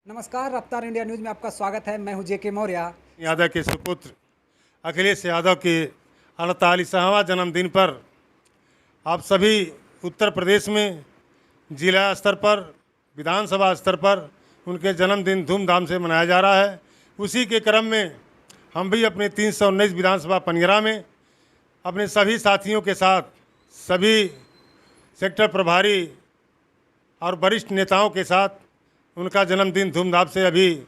नमस्कार, रफ्तार India news में आपका स्वागत है। मैं हूं जेके मौर्य। यादव के सुपुत्र अखिलेश यादव के 48वां जन्मदिन पर आप सभी उत्तर प्रदेश में जिला स्तर पर, विधानसभा स्तर पर उनके जन्मदिन धूमधाम से मनाया जा रहा है। उसी के क्रम में हम भी अपने 319 विधानसभा पनियरा में अपने सभी साथियों के साथ, सभी सेक्टर प्रभारी और वरिष्ठ नेताओं के साथ उनका जन्मदिन धूमधाम से अभी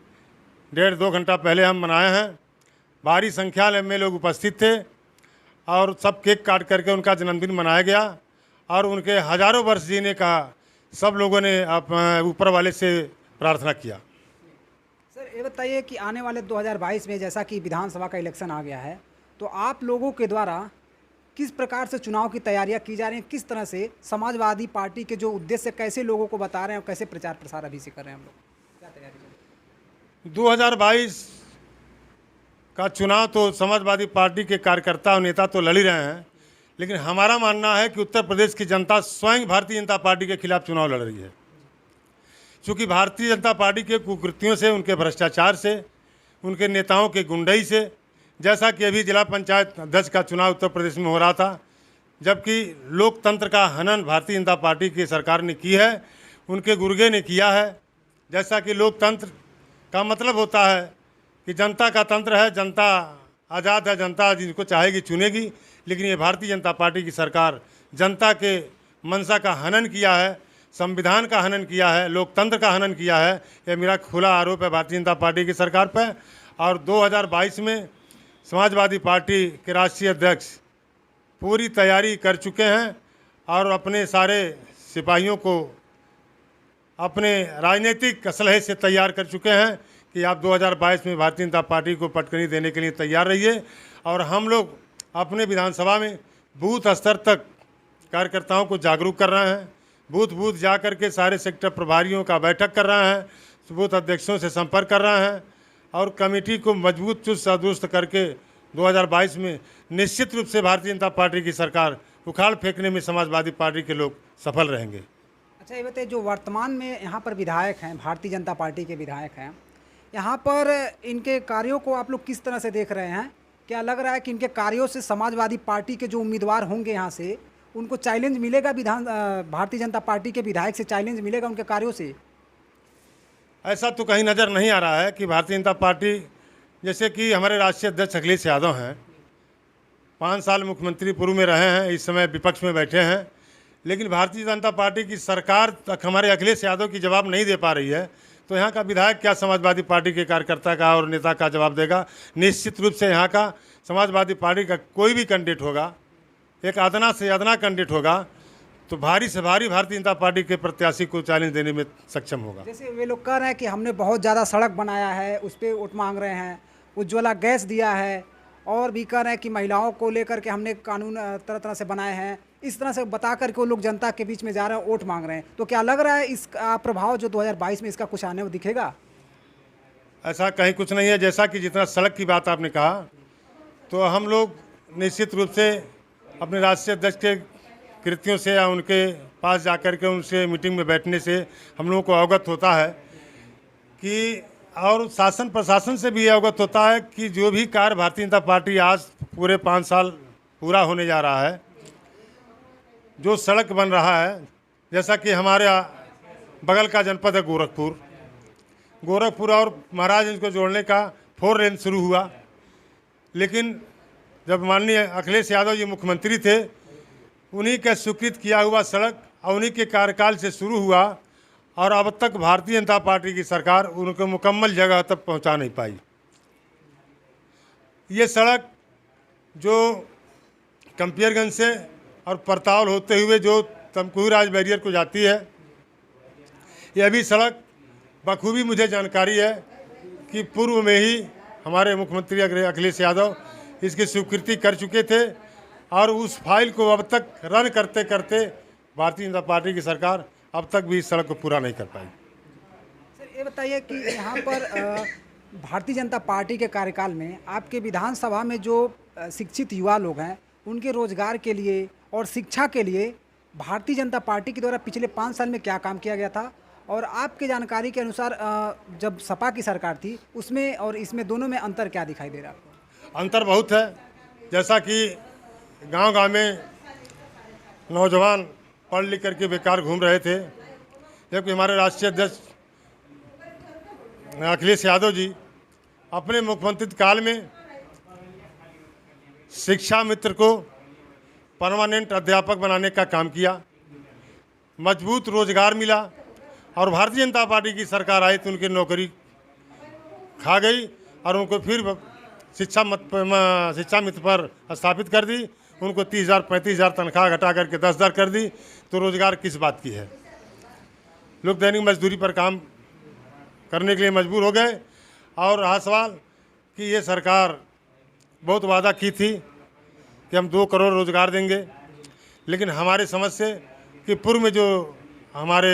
1.5-2 घंटा पहले हम मनाए हैं। भारी संख्या में लोग उपस्थित थे और सब केक काट करके उनका जन्मदिन मनाया गया और उनके हज़ारों वर्ष जीने का सब लोगों ने ऊपर वाले से प्रार्थना किया। सर, ये बताइए कि आने वाले 2022 में जैसा कि विधानसभा का इलेक्शन आ गया है, तो आप लोगों के द्वारा किस प्रकार से चुनाव की तैयारियां की जा रही हैं? किस तरह से समाजवादी पार्टी के जो उद्देश्य कैसे लोगों को बता रहे हैं और कैसे प्रचार प्रसार अभी से कर रहे हैं हम लोग? क्या तैयारी चल रही है? 2022 का चुनाव तो समाजवादी पार्टी के कार्यकर्ता और नेता तो लड़ ही रहे हैं, लेकिन हमारा मानना है कि उत्तर प्रदेश की जनता स्वयं भारतीय जनता पार्टी के खिलाफ चुनाव लड़ रही है। क्योंकि भारतीय जनता पार्टी के कुकृतियों से, उनके भ्रष्टाचार से, उनके नेताओं के गुंडई से, जैसा कि अभी जिला पंचायत अध्यक्ष का चुनाव उत्तर प्रदेश में हो रहा था, जबकि लोकतंत्र का हनन भारतीय जनता पार्टी की सरकार ने की है, उनके गुर्गे ने किया है। जैसा कि लोकतंत्र का मतलब होता है कि जनता का तंत्र है, जनता आज़ाद है, जनता जिनको चाहेगी चुनेगी, लेकिन ये भारतीय जनता पार्टी की सरकार जनता के मंशा का हनन किया है, संविधान का हनन किया है, लोकतंत्र का हनन किया है। यह मेरा खुला आरोप है भारतीय जनता पार्टी की सरकार पर। और 2022 में समाजवादी पार्टी के राष्ट्रीय अध्यक्ष पूरी तैयारी कर चुके हैं और अपने सारे सिपाहियों को अपने राजनीतिक असलहे से तैयार कर चुके हैं कि आप 2022 में भारतीय जनता पार्टी को पटकनी देने के लिए तैयार रहिए। और हम लोग अपने विधानसभा में बूथ स्तर तक कार्यकर्ताओं को जागरूक कर रहे हैं, बूथ बूथ जा कर के सारे सेक्टर प्रभारियों का बैठक कर रहे हैं, बूथ अध्यक्षों से संपर्क कर रहे हैं और कमेटी को मजबूत चुस्त दुरुस्त करके 2022 में निश्चित रूप से भारतीय जनता पार्टी की सरकार उखाड़ फेंकने में समाजवादी पार्टी के लोग सफल रहेंगे। अच्छा, ये बताइए, जो वर्तमान में यहाँ पर विधायक हैं, भारतीय जनता पार्टी के विधायक हैं, यहाँ पर इनके कार्यों को आप लोग किस तरह से देख रहे हैं? क्या लग रहा है कि इनके कार्यों से समाजवादी पार्टी के जो उम्मीदवार होंगे यहाँ से, उनको चैलेंज मिलेगा? भारतीय जनता पार्टी के विधायक से चैलेंज मिलेगा उनके कार्यों से? ऐसा तो कहीं नज़र नहीं आ रहा है कि भारतीय जनता पार्टी, जैसे कि हमारे राष्ट्रीय अध्यक्ष अखिलेश यादव हैं, 5 साल मुख्यमंत्री पूर्व में रहे हैं, इस समय विपक्ष में बैठे हैं, लेकिन भारतीय जनता पार्टी की सरकार तक हमारे अखिलेश यादव की जवाब नहीं दे पा रही है। तो यहाँ का विधायक क्या समाजवादी पार्टी के कार्यकर्ता का और नेता का जवाब देगा? निश्चित रूप से यहाँ का समाजवादी पार्टी का कोई भी कैंडिडेट होगा, एक अदना से अदना कैंडिडेट होगा, तो भारी से भारी भारतीय जनता पार्टी के प्रत्याशी को चैलेंज देने में सक्षम होगा। जैसे वे लोग कह रहे हैं कि हमने बहुत ज़्यादा सड़क बनाया है, उस पर वोट मांग रहे हैं, उज्ज्वला गैस दिया है, और भी कह रहे हैं कि महिलाओं को लेकर के हमने कानून तरह तरह से बनाए हैं। इस तरह से बता करके वो लोग जनता के बीच में जा रहे हैं, वोट मांग रहे हैं। तो क्या लग रहा है इसका प्रभाव जो 2022 में इसका कुछ आने में दिखेगा? ऐसा कहीं कुछ नहीं है। जैसा कि जितना सड़क की बात आपने कहा, तो हम लोग निश्चित रूप से अपने राष्ट्रीय अध्यक्ष के कृतियों से या उनके पास जाकर के उनसे मीटिंग में बैठने से हम लोगों को अवगत होता है कि, और शासन प्रशासन से भी अवगत होता है कि जो भी कार्य भारतीय जनता पार्टी आज पूरे 5 साल पूरा होने जा रहा है, जो सड़क बन रहा है, जैसा कि हमारे बगल का जनपद है गोरखपुर और महाराजगंज को जोड़ने का 4 लेन शुरू हुआ, लेकिन जब माननीय अखिलेश यादव जी मुख्यमंत्री थे, उन्हीं का स्वीकृत किया हुआ सड़क और उन्हीं के कार्यकाल से शुरू हुआ और अब तक भारतीय जनता पार्टी की सरकार उनको मुकम्मल जगह तक पहुंचा नहीं पाई। ये सड़क जो कंपियरगंज से और परतावल होते हुए जो तमकुही राज बैरियर को जाती है, यह भी सड़क बखूबी मुझे जानकारी है कि पूर्व में ही हमारे मुख्यमंत्री अखिलेश यादव इसकी स्वीकृति कर चुके थे और उस फाइल को अब तक रन करते करते भारतीय जनता पार्टी की सरकार अब तक भी इस सड़क को पूरा नहीं कर पाई। सर, ये बताइए कि यहाँ पर भारतीय जनता पार्टी के कार्यकाल में आपके विधानसभा में जो शिक्षित युवा लोग हैं, उनके रोजगार के लिए और शिक्षा के लिए भारतीय जनता पार्टी के द्वारा पिछले 5 साल में क्या काम किया गया था, और आपके जानकारी के अनुसार जब सपा की सरकार थी उसमें और इसमें दोनों में अंतर क्या दिखाई दे रहा है आपको? अंतर बहुत है। जैसा कि गांव-गांव में नौजवान पढ़ लिख करके बेकार घूम रहे थे, जबकि हमारे राष्ट्रीय अध्यक्ष अखिलेश यादव जी अपने मुख्यमंत्री काल में शिक्षा मित्र को परमानेंट अध्यापक बनाने का काम किया, मजबूत रोजगार मिला और भारतीय जनता पार्टी की सरकार आई तो उनकी नौकरी खा गई और उनको फिर शिक्षा मित्र पर स्थापित कर दी। उनको 30,000 35,000 तनख्वाह घटा करके 10,000 कर दी, तो रोजगार किस बात की है। लोग दैनिक मजदूरी पर काम करने के लिए मजबूर हो गए। और रहा सवाल कि ये सरकार बहुत वादा की थी कि हम 2 करोड़ रोजगार देंगे, लेकिन हमारे समझ से कि पूर्व में जो हमारे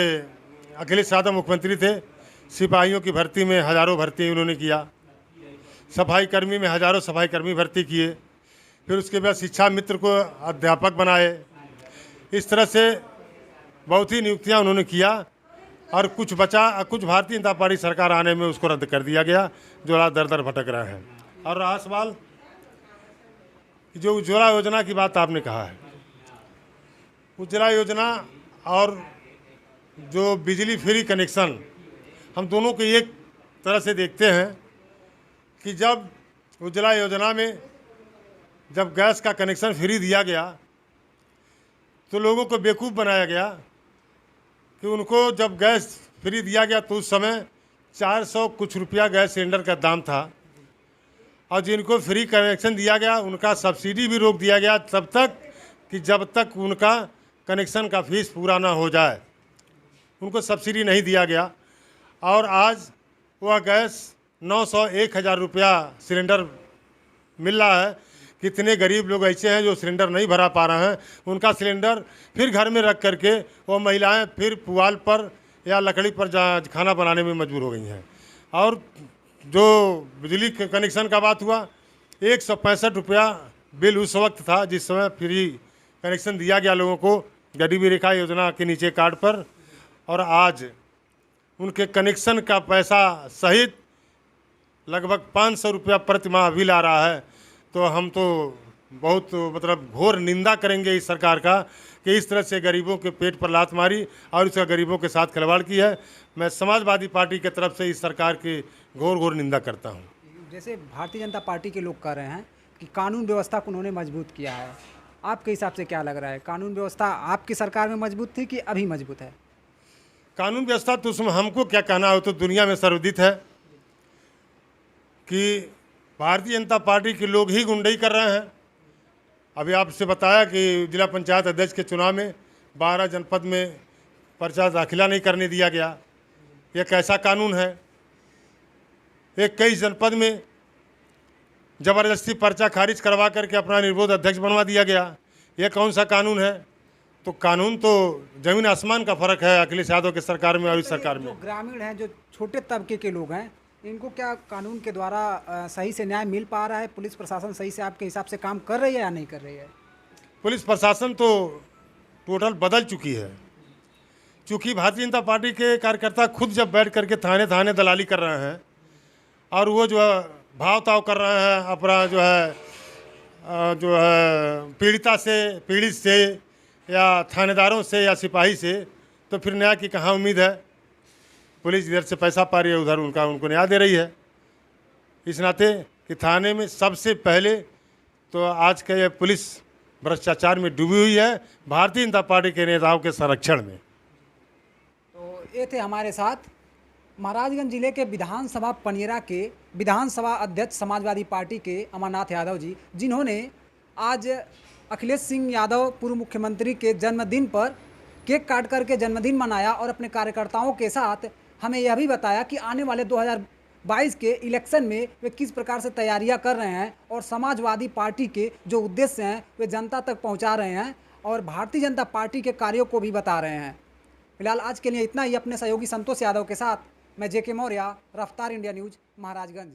अखिलेश यादव मुख्यमंत्री थे, सिपाहियों की भर्ती में हज़ारों भर्ती उन्होंने किया, सफाई कर्मी में हज़ारों सफाई कर्मी भर्ती किए, फिर उसके बाद शिक्षा मित्र को अध्यापक बनाए। इस तरह से बहुत ही नियुक्तियां उन्होंने किया और कुछ बचा, कुछ भारतीय जनता पार्टी सरकार आने में उसको रद्द कर दिया गया, जो आज दर दर भटक रहा है। और रहा सवाल जो उज्ज्वला योजना की बात आपने कहा है, उज्ज्वला योजना और जो बिजली फ्री कनेक्शन, हम दोनों को एक तरह से देखते हैं कि जब उज्ज्वला योजना में जब गैस का कनेक्शन फ्री दिया गया तो लोगों को बेवकूफ़ बनाया गया कि उनको जब गैस फ्री दिया गया तो उस समय 400 कुछ रुपया गैस सिलेंडर का दाम था, और जिनको फ्री कनेक्शन दिया गया उनका सब्सिडी भी रोक दिया गया तब तक कि जब तक उनका कनेक्शन का फीस पूरा ना हो जाए, उनको सब्सिडी नहीं दिया गया। और आज वह गैस 900 1,000 रुपया सिलेंडर मिल रहा है। कितने गरीब लोग ऐसे हैं जो सिलेंडर नहीं भरा पा रहे हैं, उनका सिलेंडर फिर घर में रख करके वो महिलाएं फिर पुआल पर या लकड़ी पर खाना बनाने में मजबूर हो गई हैं। और जो बिजली के कनेक्शन का बात हुआ, 165 रुपया बिल उस वक्त था जिस समय फ्री कनेक्शन दिया गया लोगों को गरीबी रेखा योजना के नीचे कार्ड पर, और आज उनके कनेक्शन का पैसा सहित लगभग 500 रुपया प्रति माह बिल आ रहा है। तो हम तो बहुत मतलब घोर निंदा करेंगे इस सरकार का कि इस तरह से गरीबों के पेट पर लात मारी और इसका गरीबों के साथ खिलवाड़ की है। मैं समाजवादी पार्टी की तरफ से इस सरकार की घोर निंदा करता हूँ। जैसे भारतीय जनता पार्टी के लोग कह रहे हैं कि कानून व्यवस्था को उन्होंने मजबूत किया है, आपके हिसाब से क्या लग रहा है? कानून व्यवस्था आपकी सरकार में मजबूत थी कि अभी मजबूत है? कानून व्यवस्था तो उसमें हमको क्या कहना हो, तो दुनिया में सर्वविदित है कि भारतीय जनता पार्टी के लोग ही गुंडई कर रहे हैं। अभी आपसे बताया कि जिला पंचायत अध्यक्ष के चुनाव में 12 जनपद में पर्चा दाखिला नहीं करने दिया गया, यह कैसा कानून है? 21 जनपद में ज़बरदस्ती पर्चा खारिज करवा करके अपना निर्विरोध अध्यक्ष बनवा दिया गया, यह कौन सा कानून है? तो कानून तो जमीन आसमान का फ़र्क है अखिलेश यादव की सरकार में और इस सरकार में। जो ग्रामीण हैं, जो छोटे तबके के लोग हैं, इनको क्या कानून के द्वारा सही से न्याय मिल पा रहा है? पुलिस प्रशासन सही से आपके हिसाब से काम कर रही है या नहीं कर रही है? पुलिस प्रशासन तो टोटल बदल चुकी है, क्योंकि भारतीय जनता पार्टी के कार्यकर्ता खुद जब बैठ करके थाने थाने दलाली कर रहे हैं और वो जो है भाव ताव कर रहे हैं अपना जो है पीड़ित से या थानेदारों से या सिपाही से, तो फिर न्याय की कहाँ उम्मीद है? पुलिस इधर से पैसा पा रही है, उधर उनको न्याय दे रही है। इस नाते कि थाने में सबसे पहले तो आज का ये पुलिस भ्रष्टाचार में डूबी हुई है भारतीय जनता पार्टी के नेताओं के संरक्षण में। तो ये थे हमारे साथ महाराजगंज जिले के विधानसभा पनियरा के विधानसभा अध्यक्ष समाजवादी पार्टी के अमरनाथ यादव जी, जिन्होंने आज अखिलेश सिंह यादव पूर्व मुख्यमंत्री के जन्मदिन पर केक काट करके जन्मदिन मनाया और अपने कार्यकर्ताओं के साथ हमें यह भी बताया कि आने वाले 2022 के इलेक्शन में वे किस प्रकार से तैयारियां कर रहे हैं और समाजवादी पार्टी के जो उद्देश्य हैं वे जनता तक पहुंचा रहे हैं और भारतीय जनता पार्टी के कार्यों को भी बता रहे हैं। फिलहाल आज के लिए इतना ही। अपने सहयोगी संतोष यादव के साथ मैं जेके मौर्य, रफ्तार इंडिया न्यूज़, महाराजगंज।